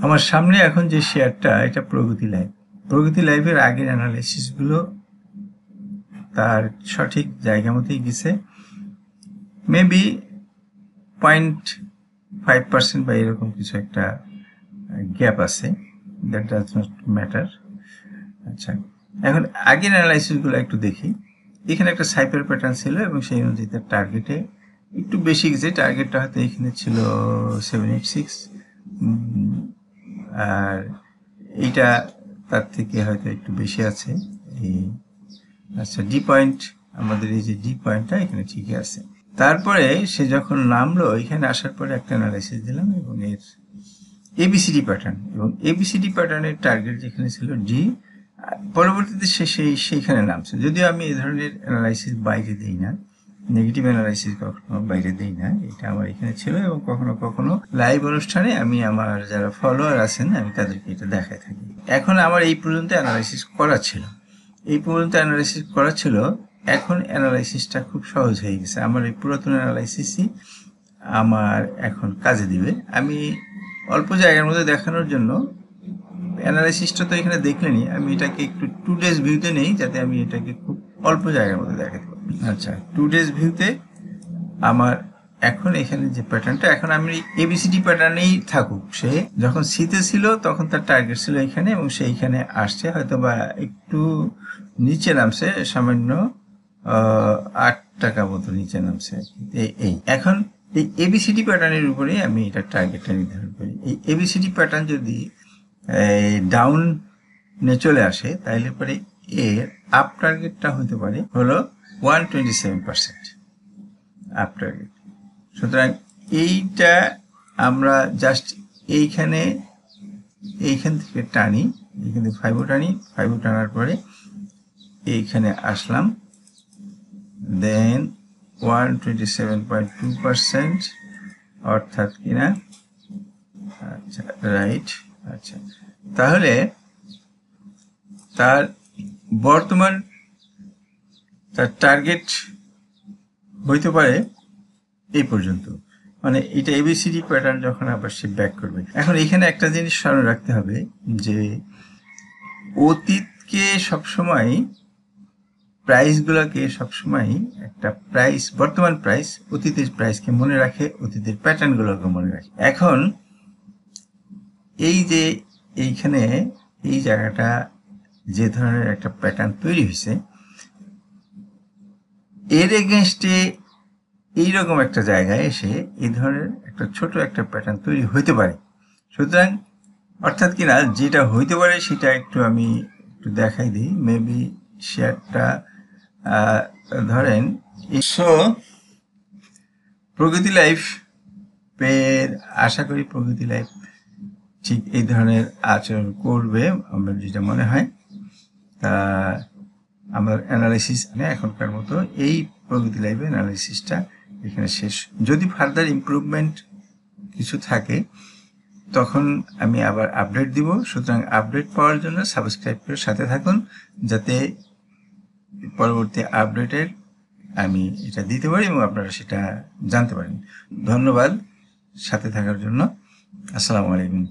আমার সামনে এখন যে শেয়ারটা, এটা প্রগতি লাইভ। প্রগতি লাইভের আগের অ্যানালাইসিসগুলো তার সঠিক জায়গা মতোই গেছে। মেবি 0.5% বা এরকম কিছু একটা গ্যাপ আছে, দ্যাট ডাজ নট ম্যাটার। আচ্ছা, এখন আগের অ্যানালাইসিসগুলো একটু দেখি। এখানে একটা সাইপার প্যাটার্ন ছিল এবং সেই অনুযায়ী তার টার্গেটে একটু বেশি গেছে। টার্গেটটা হয়তো এখানে ছিল 786, আর এইটা তার থেকে হয়তো একটু বেশি আছে। এই আচ্ছা, ডি পয়েন্ট, আমাদের এই যে ডি পয়েন্টটা এখানে ঠিকই আছে। তারপরে সে যখন নামলো, এখানে আসার পরে একটা অ্যানালাইসিস দিলাম এবং এর এবিসিডি প্যাটার্ন, এবং এবিসিডি প্যাটার্নের টার্গেট যেখানে ছিল ডি, পরবর্তীতে সে সেইখানে নামছে। যদিও আমি এই ধরনের অ্যানালাইসিস বাইরে দিই না, নেগেটিভ অ্যানালাইসিস কখনো বাইরে দিই না, এটা আমার এখানে ছিল। এবং কখনো কখনো লাইভ অনুষ্ঠানে আমি আমার যারা ফলোয়ার আছেন আমি তাদেরকে এটা দেখাই থাকি। এখন আমার এই পর্যন্ত অ্যানালাইসিস করা ছিল, এখন অ্যানালাইসিসটা খুব সহজ হয়ে গেছে। আমার এই পুরাতন অ্যানালাইসিসই আমার এখন কাজে দিবে। আমি অল্প জায়গার মধ্যে দেখানোর জন্য অ্যানালাইসিসটা তো এখানে দেখলেনি, আমি এটাকে একটু 2 days ভিউতে নেই, যাতে আমি এটাকে খুব অল্প জায়গার মধ্যে দেখাতে পারি। আচ্ছা, 2 days ভিউতে আমার এখন এখানে যে প্যাটার্নটা, এখন আমি এবিসিডি প্যাটার্নেই থাকুক। সে যখন সিতে ছিল তখন তার টার্গেট ছিল এখানে, এবং সেইখানে আসছে, হয়তো বা একটু নিচে নামছে, সামান্য 8 টাকা মতো নিচে নামছে। এই এখন এই এবিসিডি প্যাটার্নের উপরেই আমি এটা টার্গেটটা নির্ধারণ করি। এই এবিসিডি প্যাটার্ন যদি ডাউনে চলে আসে, তাহলে পরে এর আপ টার্গেটটা হতে পারে হলো 127% আপ টার্গেট। সুতরাং এইটা আমরা জাস্ট এইখান থেকে টানি, এইখান থেকে 5 টানি, 5 টানার পরে এইখানে আসলাম, দেন 127.2%, অর্থাৎ কিনা, আচ্ছা রাইট। আচ্ছা, তাহলে তার বর্তমান তার টার্গেট হইতে পারে এই পর্যন্ত, মানে এটা এবিসিডি প্যাটার্ন যখন আবার সে ব্যাক করবে। এখন এখানে একটা জিনিস স্মরণ রাখতে হবে যে অতীতকে সবসময়, প্রাইসগুলোকে সবসময় একটা প্রাইস, বর্তমান প্রাইস অতীতের প্রাইসকে মনে রাখে, অতীতের প্যাটার্নগুলোকে মনে রাখে। এখন এই যে এইখানে এই জায়গাটা যে ধরনের একটা প্যাটার্ন তৈরি হয়েছে, এর এগেনস্টে এইরকম একটা জায়গায় এসে এই ধরনের একটা ছোট একটা প্যাটার্ন তৈরি হইতে পারে। সুতরাং অর্থাৎ কিনা যেটা হইতে পারে সেটা একটু আমি একটু দেখাই দিই। মেবি শেয়ারটা ধরেন, সো প্রগতি লাইফ পের, আশা করি প্রগতি লাইফ ঠিক এই ধরনের আচরণ করবে আমার যেটা মনে হয়। তা আমার অ্যানালাইসিস এখনকার মতো এই প্রগতি লাইভের অ্যানালাইসিসটা এখানে শেষ। যদি ফার্দার ইমপ্রুভমেন্ট কিছু থাকে তখন আমি আবার আপডেট দিব। সুতরাং আপডেট পাওয়ার জন্য সাবস্ক্রাইব করে সাথে থাকুন, যাতে পরবর্তী আপডেটের আমি এটা দিতে পারি এবং আপনারা সেটা জানতে পারেন। ধন্যবাদ সাথে থাকার জন্য। আসসালামু আলাইকুম।